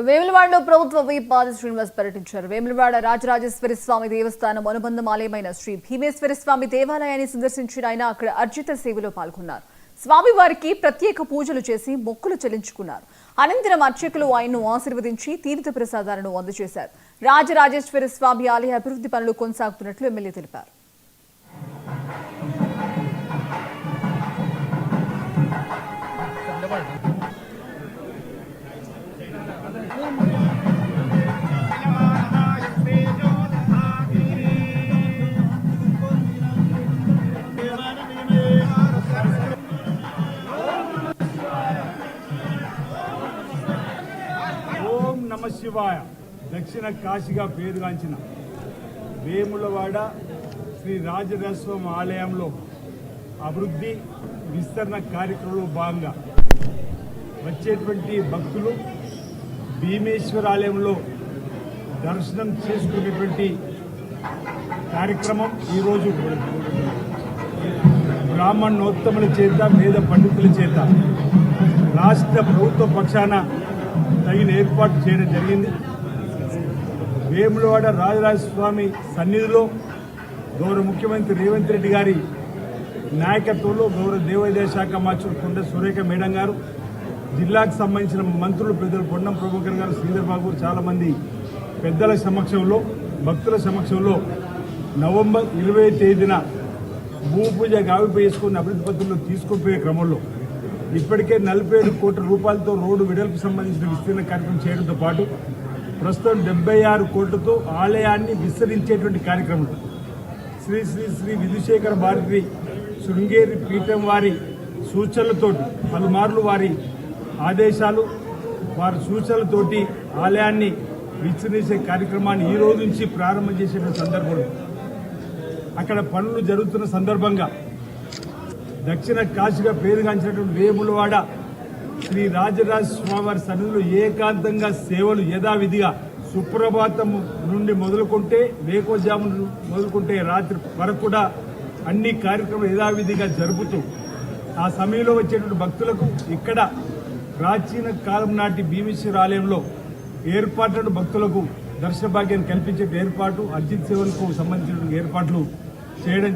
వేములవాడలో ప్రభుత్వ విప్ ఆది శ్రీనివాస్ పర్యటించారు. వేములవాడ రాజరాజేశ్వరి స్వామి దేవస్థానం అనుబంధం ఆలయమైన శ్రీ భీమేశ్వరి స్వామి దేవాలయాన్ని సందర్శించిన ఆయన అక్కడ అర్జిత సేవలో పాల్గొన్నారు. స్వామివారికి ప్రత్యేక పూజలు చేసి మొక్కులు చెల్లించుకున్నారు. అనంతరం అర్చకులు ఆయన్ను ఆశీర్వదించి తీర్థ ప్రసాదాలను అందజేశారు. రాజరాజేశ్వరి స్వామి ఆలయ అభివృద్ధి పనులు కొనసాగుతున్నట్లు ఎమ్మెల్యే తెలిపారు. నమ శివాయ. దక్షిణ కాశీగా పేరుగాంచిన వేములవాడ శ్రీ రాజరాజస్వామి ఆలయంలో అభివృద్ధి విస్తరణ కార్యక్రమంలో భాగంగా వచ్చేటువంటి భక్తులు భీమేశ్వర ఆలయంలో దర్శనం చేసుకునేటువంటి కార్యక్రమం ఈరోజు బ్రాహ్మణోత్తముల చేత వేద పండితుల చేత రాష్ట్ర ప్రభుత్వ పక్షాన తగిన ఏర్పాటు చేయడం జరిగింది. వేములవాడ రాజరాజస్వామి సన్నిధిలో గౌరవ ముఖ్యమంత్రి రేవంత్ రెడ్డి గారి నాయకత్వంలో గౌరవ దేవాదాయ శాఖ మంత్రులు కొండ సురేఖ మేడం గారు, జిల్లాకు సంబంధించిన మంత్రులు పెద్దలు పొన్నం ప్రభాకర్ గారు, శ్రీధర్ బాబు చాలామంది పెద్దల సమక్షంలో భక్తుల సమక్షంలో నవంబర్ 20వ తేదీన భూమి పూజ గావింపు చేసుకుని అభివృద్ధి పత్రంలో తీసుకుపోయే క్రమంలో ఇప్పటికే 47 కోట్ల రూపాయలతో రోడ్డు వెడల్పు సంబంధించిన విస్తీర్ణ కార్యక్రమం చేయడంతో పాటు ప్రస్తుతం 76 కోట్లతో ఆలయాన్ని విస్తరించేటువంటి కార్యక్రమం శ్రీ శ్రీ శ్రీ విధుశేఖర భారతి శృంగేరి పీఠం వారి సూచనలతోటి పలుమార్లు వారి ఆదేశాలు వారి సూచనలతోటి ఆలయాన్ని విస్తరించే కార్యక్రమాన్ని ఈ రోజు నుంచి ప్రారంభం చేసేటువంటి సందర్భంలో అక్కడ పనులు జరుగుతున్న సందర్భంగా దక్షిణ కాశీగా పేరుగాంచినటువంటి వేములవాడ శ్రీ రాజరాజ స్వామివారి సన్నిధిలో ఏకాంతంగా సేవలు యథావిధిగా సుప్రభాతం నుండి మొదలుకుంటే వేకోజాము మొదలుకుంటే రాత్రి వరకు కూడా అన్ని కార్యక్రమాలు యథావిధిగా జరుపుతూ ఆ సమయంలో వచ్చేటువంటి భక్తులకు ఇక్కడ ప్రాచీన కాలం నాటి భీమేశ్వర ఆలయంలో ఏర్పాట్లను భక్తులకు దర్శన భాగ్యాన్ని కల్పించే ఏర్పాటు అర్జిత్ సేవలకు సంబంధించిన ఏర్పాట్లు చేయడం